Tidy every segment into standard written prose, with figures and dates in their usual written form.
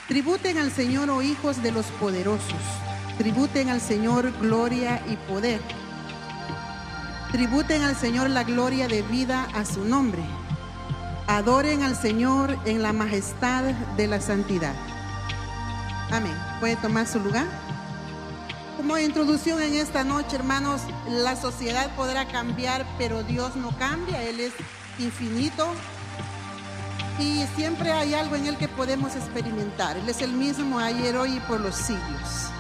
Tributen al Señor, oh hijos de los poderosos. Tributen al Señor gloria y poder. Tributen al Señor la gloria debida a su nombre. Adoren al Señor en la majestad de la santidad. Amén. ¿Puede tomar su lugar? Como introducción en esta noche, hermanos, la sociedad podrá cambiar, pero Dios no cambia. Él es infinito y siempre hay algo en Él que podemos experimentar. Él es el mismo ayer, hoy y por los siglos.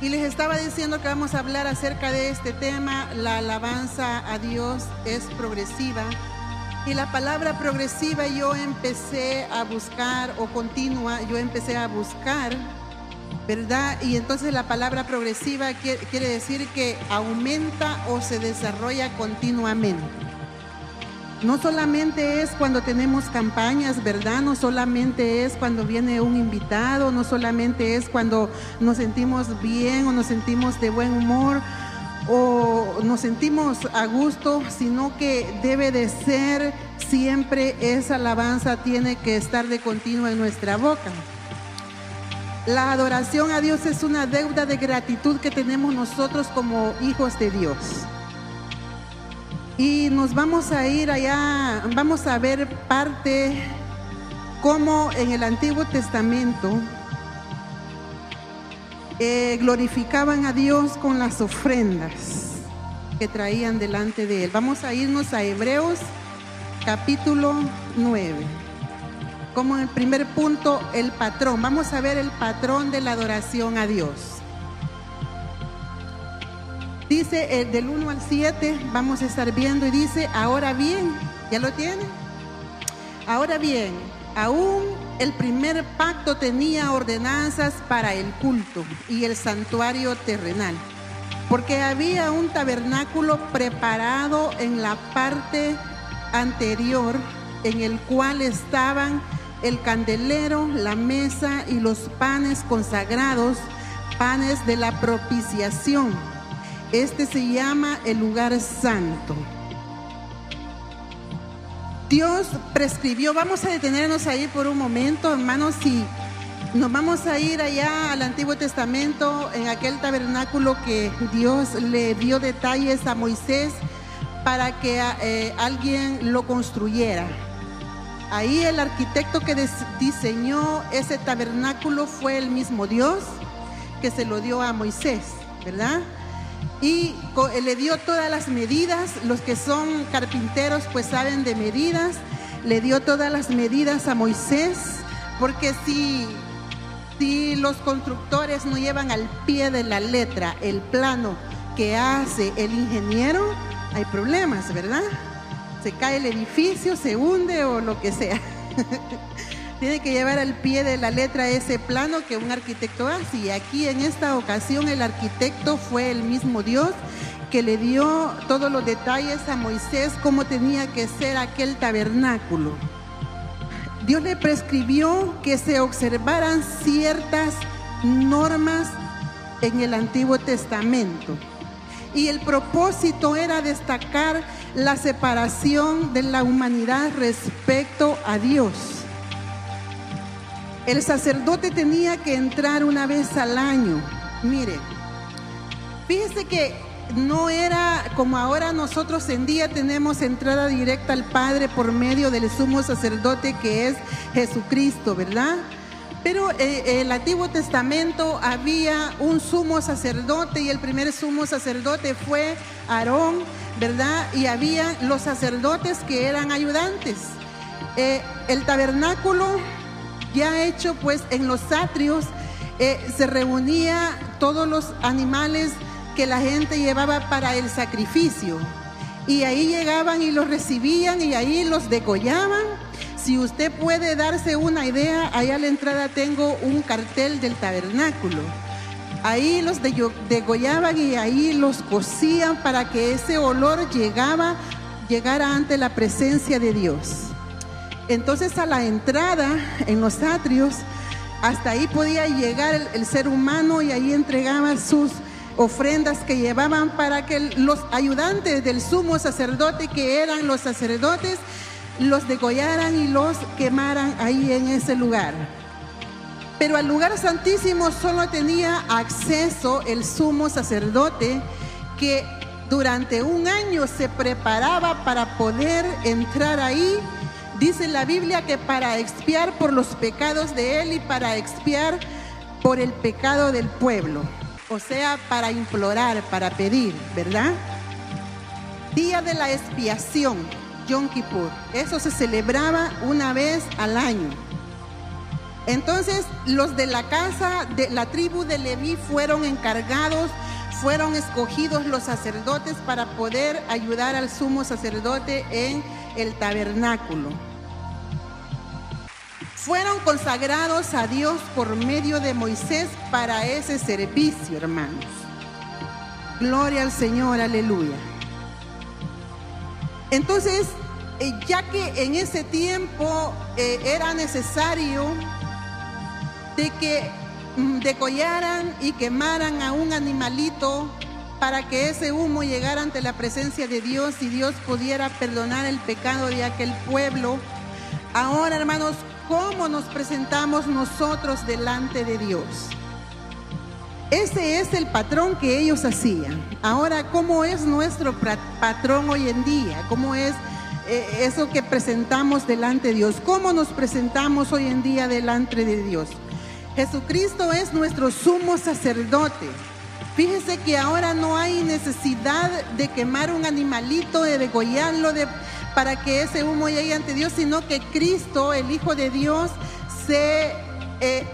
Y les estaba diciendo que vamos a hablar acerca de este tema. La alabanza a Dios es progresiva. Y la palabra progresiva yo empecé a buscar, o continua, yo empecé a buscar, ¿verdad? Y entonces la palabra progresiva quiere decir que aumenta o se desarrolla continuamente. No solamente es cuando tenemos campañas, ¿verdad? No solamente es cuando viene un invitado, no solamente es cuando nos sentimos bien o nos sentimos de buen humor o nos sentimos a gusto, sino que debe de ser siempre esa alabanza, tiene que estar de continuo en nuestra boca. La adoración a Dios es una deuda de gratitud que tenemos nosotros como hijos de Dios. Y nos vamos a ir allá, vamos a ver parte cómo en el Antiguo Testamento glorificaban a Dios con las ofrendas que traían delante de Él. Vamos a irnos a Hebreos capítulo 9. Como en el primer punto, el patrón. Vamos a ver el patrón de la adoración a Dios. Dice del 1 al 7, vamos a estar viendo y dice, ahora bien, ¿ya lo tienen? Ahora bien, aún el primer pacto tenía ordenanzas para el culto y el santuario terrenal, porque había un tabernáculo preparado en la parte anterior, en el cual estaban el candelero, la mesa y los panes consagrados, panes de la propiciación. Este se llama el lugar santo. Dios prescribió, vamos a detenernos ahí por un momento, hermanos, y nos vamos a ir allá al Antiguo Testamento, en aquel tabernáculo que Dios le dio detalles a Moisés para que alguien lo construyera. Ahí el arquitecto que diseñó ese tabernáculo fue el mismo Dios que se lo dio a Moisés, ¿verdad? Y le dio todas las medidas. Los que son carpinteros pues saben de medidas. Le dio todas las medidas a Moisés, porque si los constructores no llevan al pie de la letra el plano que hace el ingeniero, hay problemas, ¿verdad? Se cae el edificio, se hunde o lo que sea. Tiene que llevar al pie de la letra ese plano que un arquitecto hace. Y aquí en esta ocasión el arquitecto fue el mismo Dios que le dio todos los detalles a Moisés, cómo tenía que ser aquel tabernáculo. Dios le prescribió que se observaran ciertas normas en el Antiguo Testamento. Y el propósito era destacar la separación de la humanidad respecto a Dios. El sacerdote tenía que entrar una vez al año. Mire, fíjese que no era como ahora nosotros en día tenemos entrada directa al Padre por medio del sumo sacerdote que es Jesucristo, ¿verdad? Pero en el Antiguo Testamento había un sumo sacerdote y el primer sumo sacerdote fue Aarón, ¿verdad? Y había los sacerdotes que eran ayudantes. El tabernáculo ya hecho pues en los atrios, se reunía todos los animales que la gente llevaba para el sacrificio, y ahí llegaban y los recibían y ahí los degollaban. Si usted puede darse una idea, allá a la entrada tengo un cartel del tabernáculo. Ahí los degollaban y ahí los cocían para que ese olor llegara ante la presencia de Dios. Entonces a la entrada en los atrios, hasta ahí podía llegar el ser humano y ahí entregaba sus ofrendas que llevaban para que los ayudantes del sumo sacerdote, que eran los sacerdotes, los degollaran y los quemaran ahí en ese lugar. Pero al lugar santísimo solo tenía acceso el sumo sacerdote, que durante un año se preparaba para poder entrar ahí. Dice la Biblia que para expiar por los pecados de él y para expiar por el pecado del pueblo. O sea, para implorar, para pedir, ¿verdad? Día de la expiación, Yom Kippur. Eso se celebraba una vez al año. Entonces, los de la casa de la tribu de Leví fueron encargados, fueron escogidos los sacerdotes para poder ayudar al sumo sacerdote en el tabernáculo. Fueron consagrados a Dios por medio de Moisés para ese servicio, hermanos. Gloria al Señor, aleluya. Entonces, ya que en ese tiempo era necesario de que degollaran y quemaran a un animalito para que ese humo llegara ante la presencia de Dios y Dios pudiera perdonar el pecado de aquel pueblo. Ahora, hermanos, ¿cómo nos presentamos nosotros delante de Dios? Ese es el patrón que ellos hacían. Ahora, ¿cómo es nuestro patrón hoy en día? ¿Cómo es eso que presentamos delante de Dios? ¿Cómo nos presentamos hoy en día delante de Dios? Jesucristo es nuestro sumo sacerdote. Fíjese que ahora no hay necesidad de quemar un animalito, de degollarlo, para que ese humo llegue ante Dios, sino que Cristo, el Hijo de Dios, se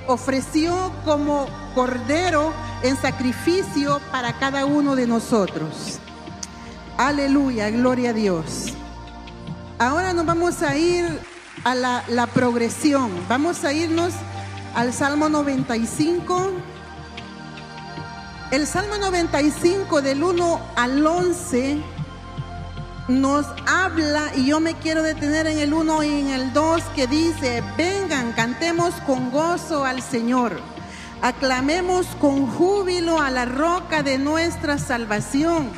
ofreció como cordero en sacrificio para cada uno de nosotros. Aleluya, gloria a Dios. Ahora nos vamos a ir a la progresión. Vamos a irnos al Salmo 95. El Salmo 95 del 1 al 11 nos habla, y yo me quiero detener en el 1 y en el 2, que dice: vengan, cantemos con gozo al Señor, aclamemos con júbilo a la roca de nuestra salvación,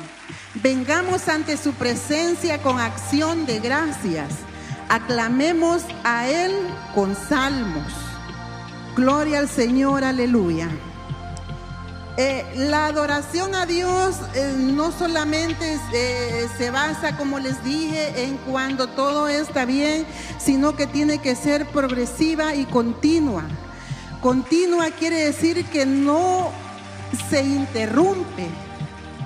vengamos ante su presencia con acción de gracias, aclamemos a Él con salmos. Gloria al Señor, aleluya. La adoración a Dios no solamente se basa, como les dije, en cuando todo está bien, sino que tiene que ser progresiva y continua. Continua quiere decir que no se interrumpe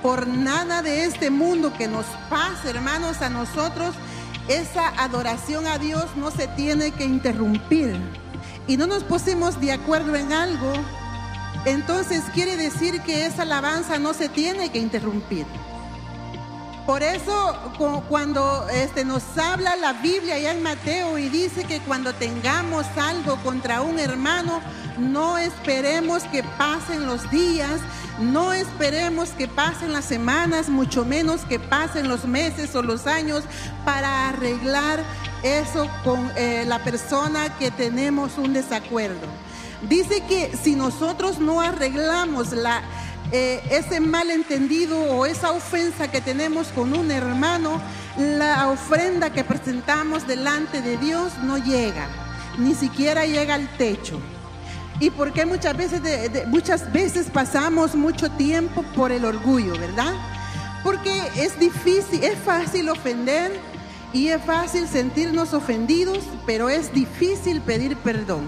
por nada de este mundo que nos pase, hermanos, a nosotros. Esa adoración a Dios no se tiene que interrumpir. Y no nos pusimos de acuerdo en algo, entonces quiere decir que esa alabanza no se tiene que interrumpir. Por eso cuando nos habla la Biblia allá en Mateo y dice que cuando tengamos algo contra un hermano, no esperemos que pasen los días, no esperemos que pasen las semanas, mucho menos que pasen los meses o los años para arreglar eso con la persona que tenemos un desacuerdo. Dice que si nosotros no arreglamos ese malentendido o esa ofensa que tenemos con un hermano, la ofrenda que presentamos delante de Dios no llega, ni siquiera llega al techo. ¿Y por qué muchas veces pasamos mucho tiempo por el orgullo, verdad? Porque es difícil, es fácil ofender y es fácil sentirnos ofendidos, pero es difícil pedir perdón.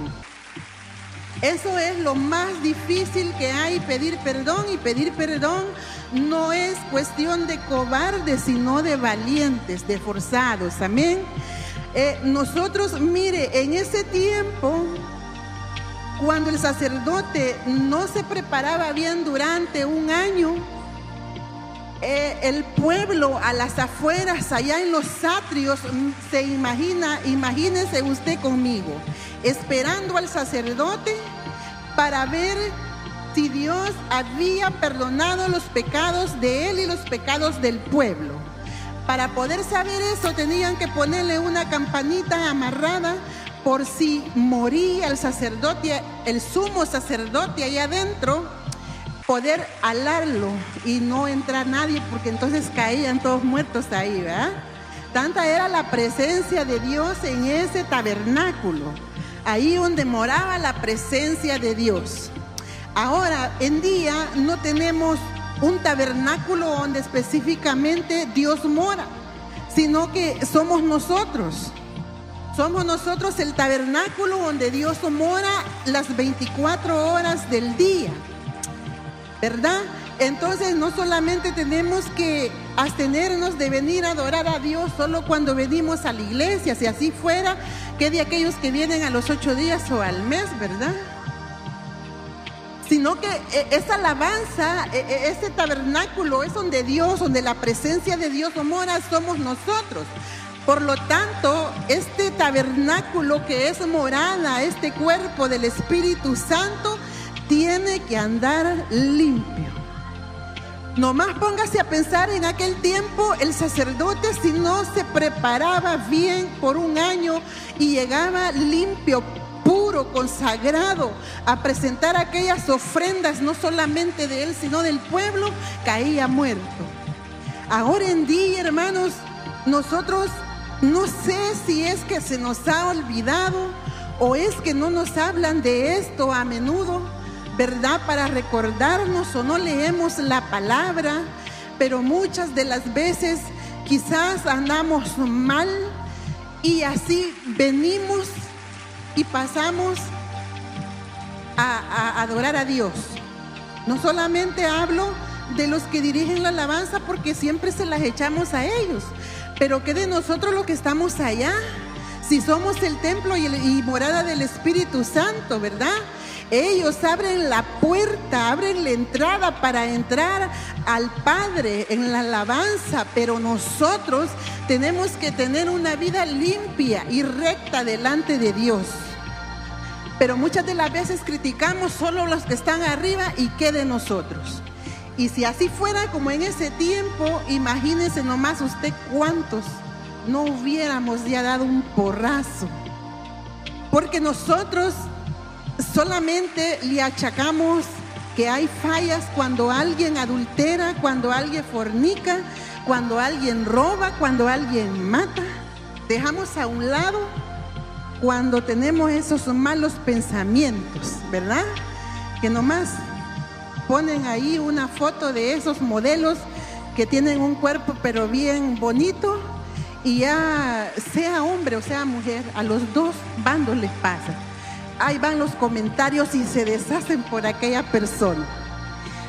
Eso es lo más difícil que hay, pedir perdón. Y pedir perdón no es cuestión de cobardes, sino de valientes, de forzados. Amén. Nosotros, mire, en ese tiempo, cuando el sacerdote no se preparaba bien durante un año, el pueblo a las afueras, allá en los atrios, imagínese usted conmigo, esperando al sacerdote para ver si Dios había perdonado los pecados de él y los pecados del pueblo. Para poder saber eso, tenían que ponerle una campanita amarrada por si moría el sacerdote, el sumo sacerdote allá adentro, poder alarlo y no entrar nadie, porque entonces caían todos muertos ahí, ¿verdad? Tanta era la presencia de Dios en ese tabernáculo. ahí donde moraba la presencia de Dios. Ahora, en día no tenemos un tabernáculo donde específicamente Dios mora, sino que somos nosotros. Somos nosotros el tabernáculo donde Dios mora las 24 horas del día, ¿verdad? Entonces no solamente tenemos que abstenernos de venir a adorar a Dios solo cuando venimos a la iglesia, si así fuera, que de aquellos que vienen a los 8 días o al mes, ¿verdad? Sino que esa alabanza, ese tabernáculo es donde Dios, donde la presencia de Dios mora, somos nosotros. Por lo tanto, este tabernáculo que es morada, este cuerpo del Espíritu Santo, tiene que andar limpio. Nomás póngase a pensar en aquel tiempo, el sacerdote, si no se preparaba bien por un año y llegaba limpio, puro, consagrado, a presentar aquellas ofrendas, no solamente de él, sino del pueblo, caía muerto. Ahora en día, hermanos, nosotros no sé si es que se nos ha olvidado o es que no nos hablan de esto a menudo, ¿verdad? Para recordarnos, o no leemos la palabra, pero muchas de las veces quizás andamos mal y así venimos y pasamos a adorar a Dios. No solamente hablo de los que dirigen la alabanza, porque siempre se las echamos a ellos, pero que de nosotros los que estamos allá, si somos el templo y morada del Espíritu Santo, ¿verdad? Ellos abren la puerta, abren la entrada para entrar al Padre en la alabanza, pero nosotros tenemos que tener una vida limpia y recta delante de Dios. Pero muchas de las veces criticamos solo los que están arriba y qué de nosotros. Y si así fuera como en ese tiempo, imagínense nomás usted cuántos no hubiéramos ya dado un porrazo. Porque nosotros solamente le achacamos que hay fallas cuando alguien adultera, cuando alguien fornica, cuando alguien roba, cuando alguien mata. Dejamos a un lado cuando tenemos esos malos pensamientos, ¿verdad? Que nomás ponen ahí una foto de esos modelos que tienen un cuerpo pero bien bonito, y ya sea hombre o sea mujer, a los dos bandos les pasa. Ahí van los comentarios y se deshacen por aquella persona.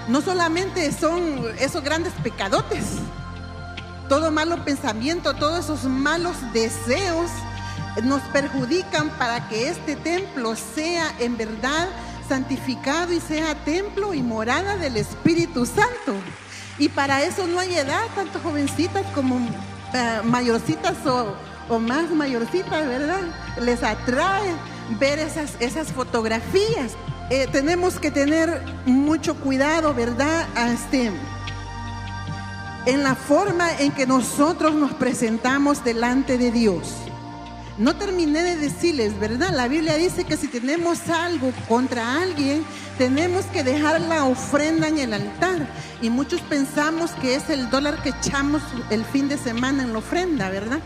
No solamente son esos grandes pecadotes, todo malo pensamiento, todos esos malos deseos nos perjudican para que este templo sea en verdad santificado y sea templo y morada del Espíritu Santo. Y para eso no hay edad, tanto jovencitas como mayorcitas o más mayorcitas, ¿verdad? Les atrae ver esas fotografías. Tenemos que tener mucho cuidado, ¿verdad? En la forma en que nosotros nos presentamos delante de Dios. No terminé de decirles, ¿verdad? La Biblia dice que si tenemos algo contra alguien, tenemos que dejar la ofrenda en el altar. Y muchos pensamos que es el dólar que echamos el fin de semana en la ofrenda, ¿verdad?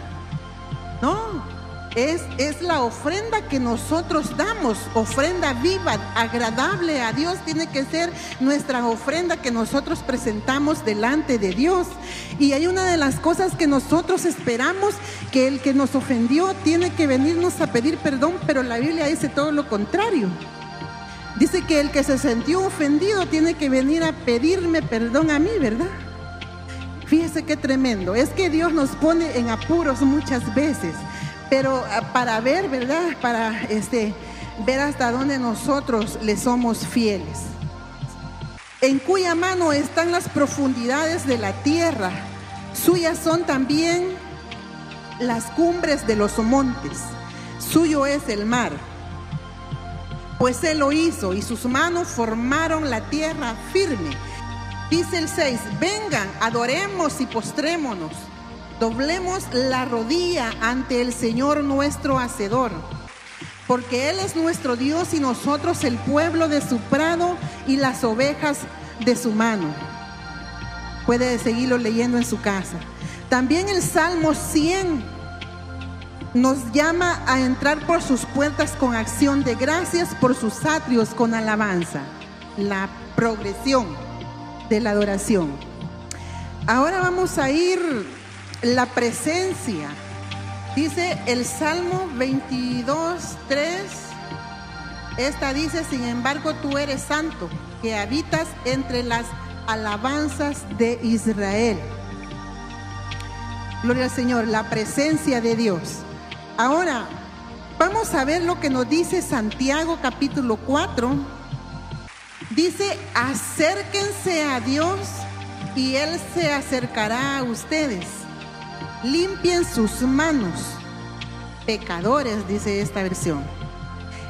No. Es la ofrenda que nosotros damos, ofrenda viva, agradable a Dios. Tiene que ser nuestra ofrenda que nosotros presentamos delante de Dios. Y hay una de las cosas que nosotros esperamos, que el que nos ofendió tiene que venirnos a pedir perdón, pero la Biblia dice todo lo contrario. Dice que el que se sintió ofendido tiene que venir a pedirme perdón a mí, ¿verdad? Fíjese qué tremendo. Es que Dios nos pone en apuros muchas veces, pero para ver, ¿verdad? Para ver hasta dónde nosotros le somos fieles. En cuya mano están las profundidades de la tierra, suyas son también las cumbres de los montes, suyo es el mar. Pues Él lo hizo y sus manos formaron la tierra firme. Dice el 6, vengan, adoremos y postrémonos. Doblemos la rodilla ante el Señor nuestro Hacedor, porque Él es nuestro Dios y nosotros el pueblo de su prado y las ovejas de su mano. Puede seguirlo leyendo en su casa. También el Salmo 100 nos llama a entrar por sus puertas con acción de gracias, por sus atrios con alabanza. La progresión de la adoración. Ahora vamos a ir la presencia. Dice el Salmo 22:3. Esta dice: sin embargo, tú eres santo, que habitas entre las alabanzas de Israel. Gloria al Señor, la presencia de Dios. Ahora, vamos a ver lo que nos dice Santiago capítulo 4. Dice: acérquense a Dios y Él se acercará a ustedes. Limpien sus manos, pecadores, dice esta versión.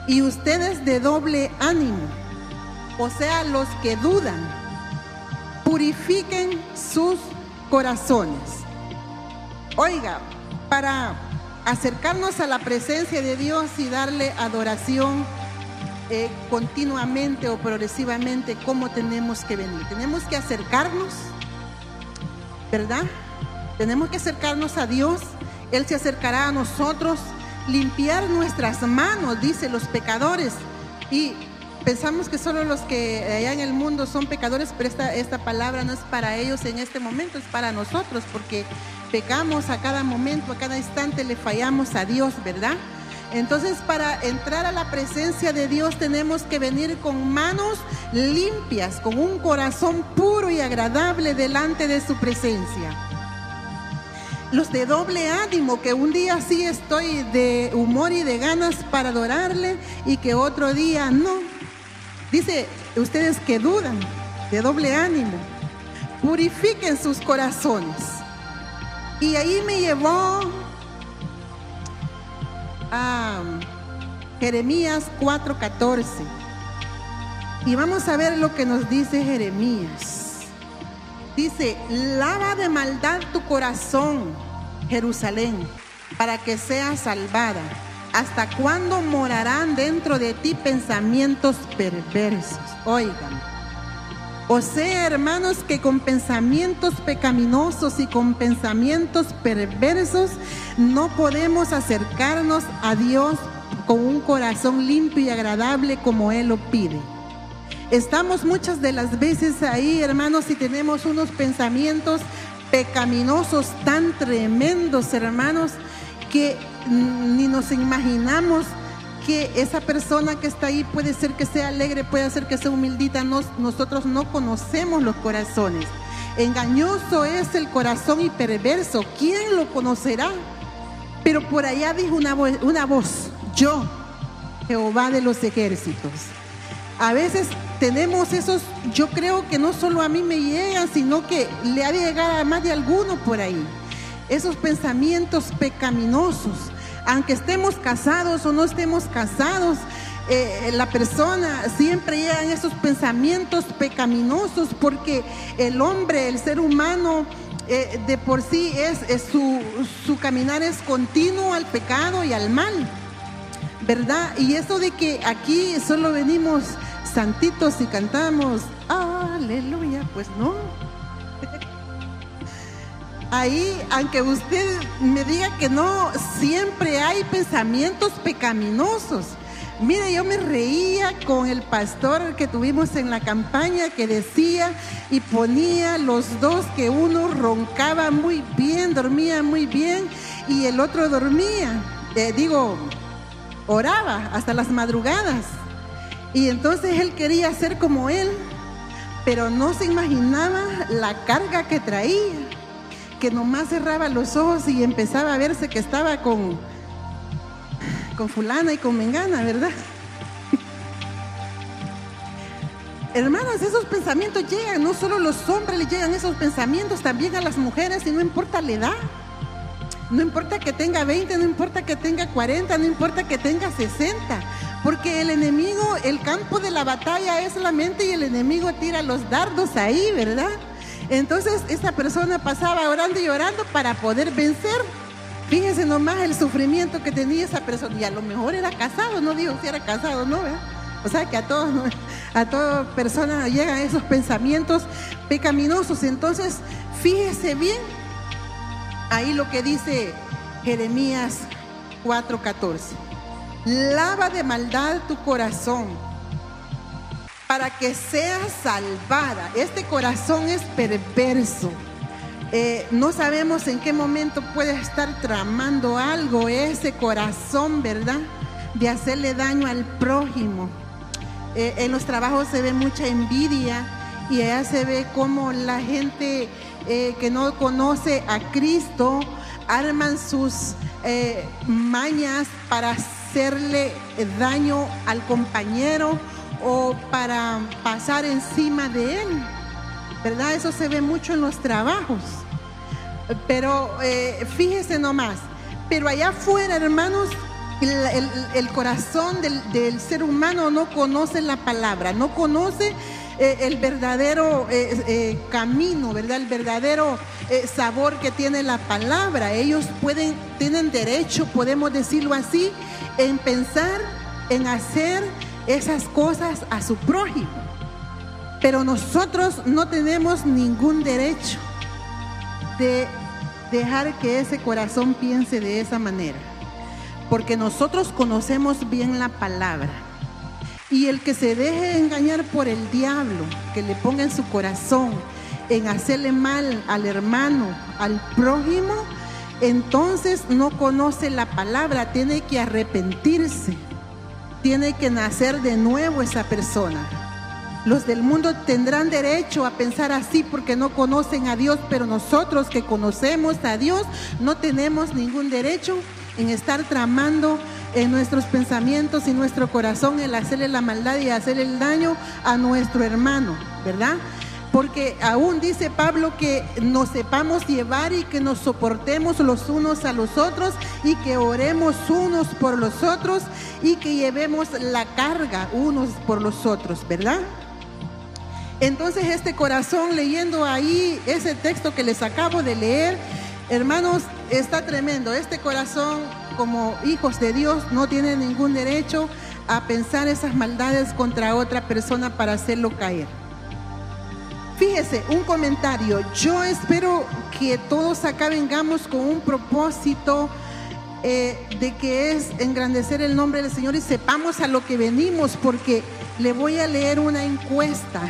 Y ustedes de doble ánimo, o sea, los que dudan, purifiquen sus corazones. Oiga, para acercarnos a la presencia de Dios y darle adoración continuamente o progresivamente, ¿cómo tenemos que venir? Tenemos que acercarnos, ¿verdad? Tenemos que acercarnos a Dios. Él se acercará a nosotros. Limpiar nuestras manos, dice, los pecadores. Y pensamos que solo los que allá en el mundo son pecadores, pero esta palabra no es para ellos en este momento, es para nosotros, porque pecamos a cada momento, a cada instante le fallamos a Dios, ¿verdad? Entonces, para entrar a la presencia de Dios tenemos que venir con manos limpias, con un corazón puro y agradable delante de su presencia. Los de doble ánimo, que un día sí estoy de humor y de ganas para adorarle y que otro día no. Dice, ustedes que dudan, de doble ánimo, purifiquen sus corazones. Y ahí me llevó a Jeremías 4:14. Y vamos a ver lo que nos dice Jeremías. Dice: lava de maldad tu corazón, Jerusalén, para que seas salvada. ¿Hasta cuándo morarán dentro de ti pensamientos perversos? Oigan. O sea, hermanos, que con pensamientos pecaminosos y con pensamientos perversos no podemos acercarnos a Dios con un corazón limpio y agradable como Él lo pide. Estamos muchas de las veces ahí, hermanos, y tenemos unos pensamientos pecaminosos tan tremendos, hermanos, que ni nos imaginamos que esa persona que está ahí puede ser que sea alegre, puede ser que sea humildita. Nosotros no conocemos los corazones. Engañoso es el corazón y perverso. ¿Quién lo conocerá? Pero por allá dijo una voz: yo, Jehová de los ejércitos. A veces tenemos esos, yo creo que no solo a mí me llegan, sino que le ha de llegar a más de alguno por ahí. Esos pensamientos pecaminosos, aunque estemos casados o no estemos casados, la persona siempre llegan esos pensamientos pecaminosos, porque el hombre, el ser humano, de por sí su caminar es continuo al pecado y al mal, ¿verdad? Y eso de que aquí solo venimos santitos y cantamos aleluya, pues no. Ahí, aunque usted me diga que no, siempre hay pensamientos pecaminosos. Mire, yo me reía con el pastor que tuvimos en la campaña, que decía y ponía los dos, que uno roncaba muy bien, dormía muy bien, y el otro dormía, oraba hasta las madrugadas. Y entonces él quería ser como él, pero no se imaginaba la carga que traía, que nomás cerraba los ojos y empezaba a verse que estaba con fulana y con mengana, ¿verdad? Hermanos, esos pensamientos llegan, no solo a los hombres les llegan esos pensamientos, también a las mujeres, y no importa la edad. No importa que tenga 20, no importa que tenga 40, no importa que tenga 60. Porque el enemigo, el campo de la batalla es la mente, y el enemigo tira los dardos ahí, ¿verdad? Entonces esa persona pasaba orando y orando para poder vencer. Fíjense nomás el sufrimiento que tenía esa persona. Y a lo mejor era casado, no digo si era casado, ¿no? ¿verdad? O sea que a toda persona llegan esos pensamientos pecaminosos. Entonces, fíjese bien ahí lo que dice Jeremías 4:14. Lava de maldad tu corazón para que seas salvada. Este corazón es perverso. No sabemos en qué momento puede estar tramando algo ese corazón, ¿verdad? De hacerle daño al prójimo. En los trabajos se ve mucha envidia y allá se ve cómo la gente que no conoce a Cristo arman sus mañas para hacerle daño al compañero o para pasar encima de él, ¿verdad? Eso se ve mucho en los trabajos. Pero fíjese nomás, pero allá afuera, hermanos, el corazón del ser humano no conoce la palabra, no conoce el verdadero camino, ¿verdad? El verdadero sabor que tiene la palabra. Ellos tienen derecho, podemos decirlo así, en pensar, en hacer esas cosas a su prójimo. Pero nosotros no tenemos ningún derecho de dejar que ese corazón piense de esa manera, porque nosotros conocemos bien la palabra. Y el que se deje engañar por el diablo, que le ponga en su corazón en hacerle mal al hermano, al prójimo, entonces no conoce la palabra, tiene que arrepentirse, tiene que nacer de nuevo esa persona. Los del mundo tendrán derecho a pensar así porque no conocen a Dios, pero nosotros que conocemos a Dios no tenemos ningún derecho en estar tramando en nuestros pensamientos y nuestro corazón el hacerle la maldad y hacerle el daño a nuestro hermano, ¿verdad? Porque aún dice Pablo que nos sepamos llevar y que nos soportemos los unos a los otros y que oremos unos por los otros y que llevemos la carga unos por los otros, ¿verdad? Entonces este corazón, leyendo ahí ese texto que les acabo de leer, hermanos, está tremendo. Este corazón, como hijos de Dios, no tiene ningún derecho a pensar esas maldades contra otra persona para hacerlo caer. Fíjese, un comentario. Yo espero que todos acá vengamos con un propósito de que es engrandecer el nombre del Señor y sepamos a lo que venimos, porque le voy a leer una encuesta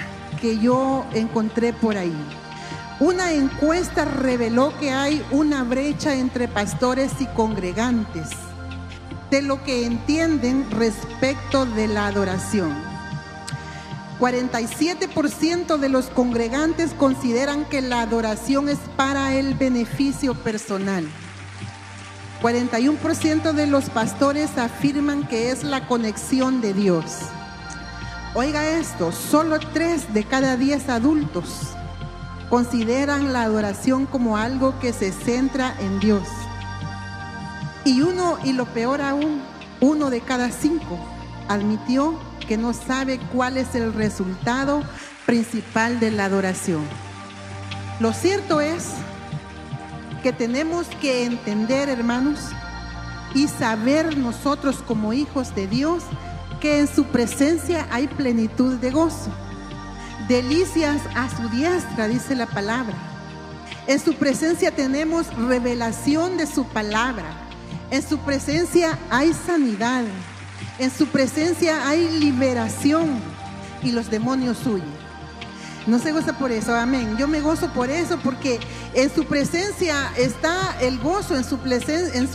que yo encontré por ahí. Una encuesta reveló que hay una brecha entre pastores y congregantes de lo que entienden respecto de la adoración. 47% de los congregantes consideran que la adoración es para el beneficio personal. 41% de los pastores afirman que es la conexión de Dios. Oiga esto, solo 3 de cada 10 adultos consideran la adoración como algo que se centra en Dios. Y lo peor aún, 1 de cada 5 admitió que no sabe cuál es el resultado principal de la adoración. Lo cierto es que tenemos que entender, hermanos, y saber nosotros como hijos de Dios que en su presencia hay plenitud de gozo, delicias a su diestra, dice la palabra. En su presencia tenemos revelación de su palabra. En su presencia hay sanidad. En su presencia hay liberación y los demonios huyen. ¿No se goza por eso? Amén. Yo me gozo por eso, porque en su presencia está el gozo, en su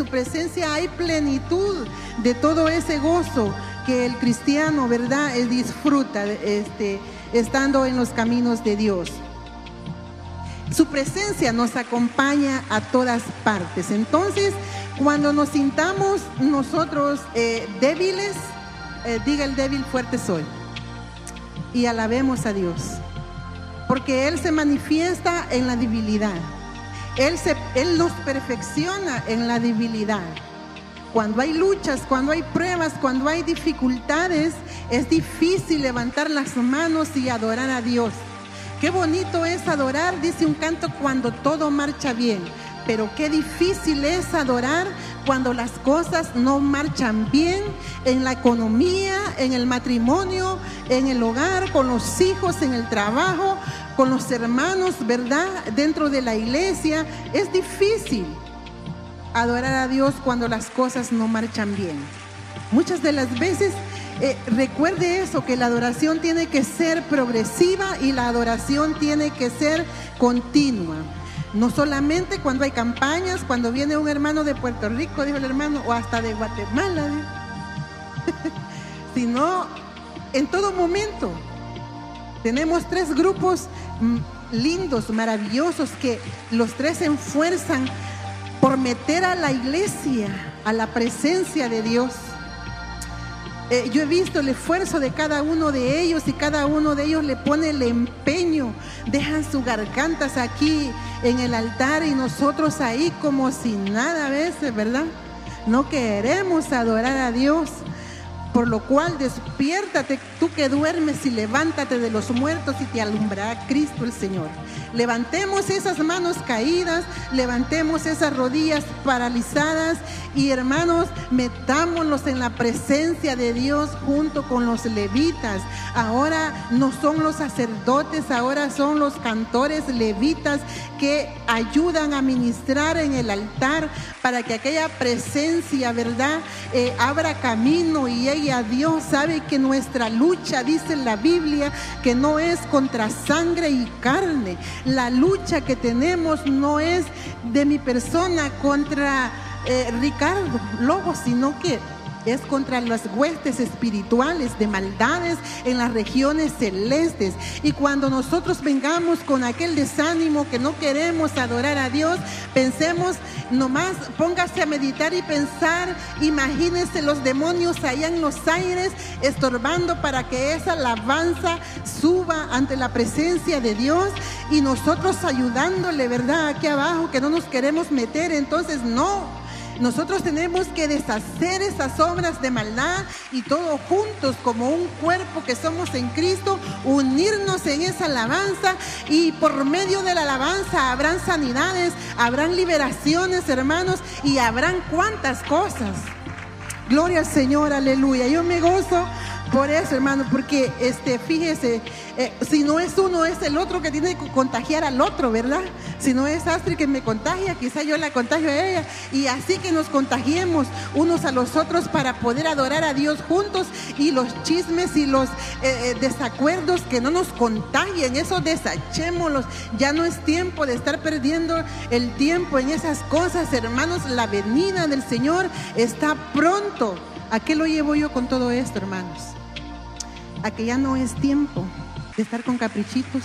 presencia hay plenitud de todo ese gozo que el cristiano, ¿verdad?, disfruta estando en los caminos de Dios. Su presencia nos acompaña a todas partes. Entonces, cuando nos sintamos nosotros débiles, diga el débil, fuerte soy. Y alabemos a Dios, porque Él se manifiesta en la debilidad. Él nos perfecciona en la debilidad. Cuando hay luchas, cuando hay pruebas, cuando hay dificultades, es difícil levantar las manos y adorar a Dios. Qué bonito es adorar, dice un canto, cuando todo marcha bien. Pero qué difícil es adorar cuando las cosas no marchan bien en la economía, en el matrimonio, en el hogar, con los hijos, en el trabajo, con los hermanos, ¿verdad?, dentro de la iglesia. Es difícil. adorar a Dios cuando las cosas no marchan bien. Muchas de las veces, recuerde eso, que la adoración tiene que ser progresiva y la adoración tiene que ser continua. No solamente cuando hay campañas, cuando viene un hermano de Puerto Rico, dijo el hermano, o hasta de Guatemala, sino en todo momento. Tenemos 3 grupos lindos, maravillosos, que los 3 se esfuerzan por meter a la iglesia a la presencia de Dios. Yo he visto el esfuerzo de cada uno de ellos y cada uno de ellos le pone el empeño, dejan sus gargantas aquí en el altar y nosotros ahí como si nada a veces, ¿verdad? No queremos adorar a Dios. Por lo cual despiértate, tú que duermes, y levántate de los muertos y te alumbrará Cristo el Señor. Levantemos esas manos caídas, levantemos esas rodillas paralizadas y, hermanos, metámonos en la presencia de Dios junto con los levitas. Ahora no son los sacerdotes, ahora son los cantores levitas que ayudan a ministrar en el altar para que aquella presencia, ¿verdad?, abra camino. Y ella, Dios, sabe que nuestra lucha, dice la Biblia, que no es contra sangre y carne. La lucha que tenemos no es de mi persona contra Ricardo Lobo, sino que es contra las huestes espirituales de maldades en las regiones celestes. Y cuando nosotros vengamos con aquel desánimo que no queremos adorar a Dios, pensemos nomás, póngase a meditar y pensar, imagínense los demonios allá en los aires estorbando para que esa alabanza suba ante la presencia de Dios, y nosotros ayudándole, ¿verdad?, aquí abajo, que no nos queremos meter. Entonces no, nosotros tenemos que deshacer esas obras de maldad y todos juntos como un cuerpo que somos en Cristo, unirnos en esa alabanza, y por medio de la alabanza habrán sanidades, habrán liberaciones, hermanos, y habrán cuantas cosas. Gloria al Señor, aleluya. Yo me gozo por eso, hermano, porque fíjese, si no es uno, es el otro que tiene que contagiar al otro, ¿verdad? Si no es Astrid que me contagia, quizá yo la contagio a ella, y así que nos contagiemos unos a los otros para poder adorar a Dios juntos, y los chismes y los desacuerdos que no nos contagien, eso desechémoslos. Ya no es tiempo de estar perdiendo el tiempo en esas cosas, hermanos. La venida del Señor está pronto. ¿A qué lo llevo yo con todo esto, hermanos? A que ya no es tiempo de estar con caprichitos,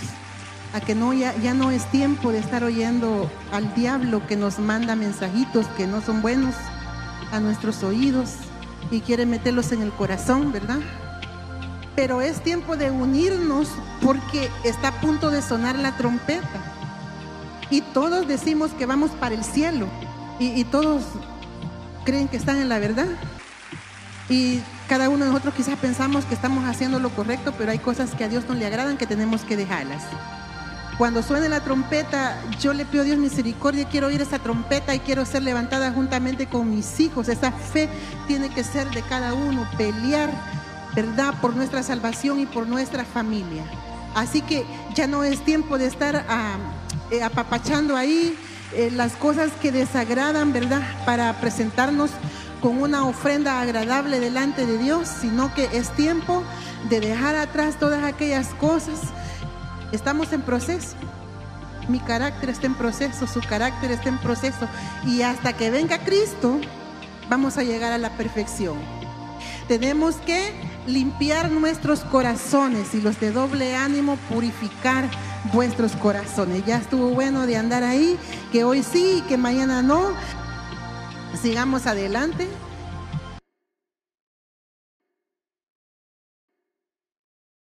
a que ya no es tiempo de estar oyendo al diablo que nos manda mensajitos que no son buenos a nuestros oídos y quiere meterlos en el corazón, ¿verdad? Pero es tiempo de unirnos, porque está a punto de sonar la trompeta y todos decimos que vamos para el cielo, y todos creen que están en la verdad. Y cada uno de nosotros quizás pensamos que estamos haciendo lo correcto, pero hay cosas que a Dios no le agradan, que tenemos que dejarlas. Cuando suene la trompeta, yo le pido a Dios misericordia, quiero oír esa trompeta y quiero ser levantada juntamente con mis hijos. Esa fe tiene que ser de cada uno, pelear, ¿verdad?, por nuestra salvación y por nuestra familia. Así que ya no es tiempo de estar apapachando ahí las cosas que desagradan, ¿verdad?, para presentarnos con una ofrenda agradable delante de Dios, sino que es tiempo de dejar atrás todas aquellas cosas. Estamos en proceso. Mi carácter está en proceso, su carácter está en proceso, y hasta que venga Cristo vamos a llegar a la perfección. Tenemos que limpiar nuestros corazones, y los de doble ánimo purificar vuestros corazones. Ya estuvo bueno de andar ahí, que hoy sí y que mañana no. Sigamos adelante.